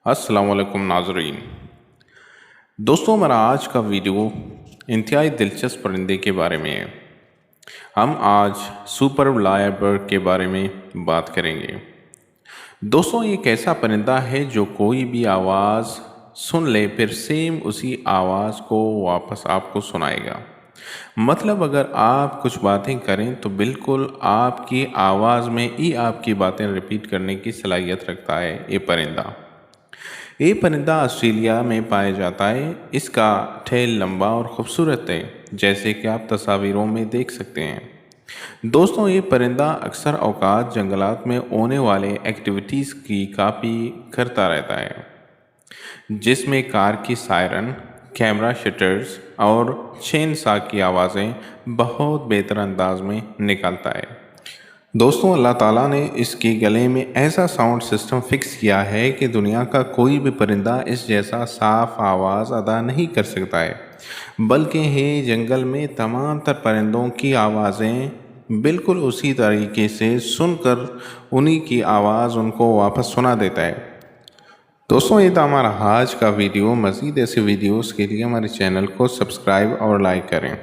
السلام علیکم ناظرین دوستوں، ہمارا آج کا ویڈیو انتہائی دلچسپ پرندے کے بارے میں ہے۔ ہم آج سپر لائر برڈ کے بارے میں بات کریں گے۔ دوستوں، یہ ایک ایسا پرندہ ہے جو کوئی بھی آواز سن لے پھر سیم اسی آواز کو واپس آپ کو سنائے گا۔ مطلب اگر آپ کچھ باتیں کریں تو بالکل آپ کی آواز میں ہی آپ کی باتیں ریپیٹ کرنے کی صلاحیت رکھتا ہے یہ پرندہ آسٹریلیا میں پایا جاتا ہے۔ اس کا ٹھیل لمبا اور خوبصورت ہے، جیسے کہ آپ تصاویروں میں دیکھ سکتے ہیں۔ دوستوں، یہ پرندہ اکثر اوقات جنگلات میں ہونے والے ایکٹیویٹیز کی کاپی کرتا رہتا ہے، جس میں کار کی سائرن، کیمرہ شٹرز اور چین سا کی آوازیں بہت بہتر انداز میں نکالتا ہے۔ دوستوں، اللہ تعالیٰ نے اس کے گلے میں ایسا ساؤنڈ سسٹم فکس کیا ہے کہ دنیا کا کوئی بھی پرندہ اس جیسا صاف آواز ادا نہیں کر سکتا ہے، بلکہ یہ جنگل میں تمام تر پرندوں کی آوازیں بالکل اسی طریقے سے سن کر انہی کی آواز ان کو واپس سنا دیتا ہے۔ دوستوں، یہ تھا ہمارا آج کا ویڈیو۔ مزید ایسے ویڈیوز کے لیے ہمارے چینل کو سبسکرائب اور لائک کریں۔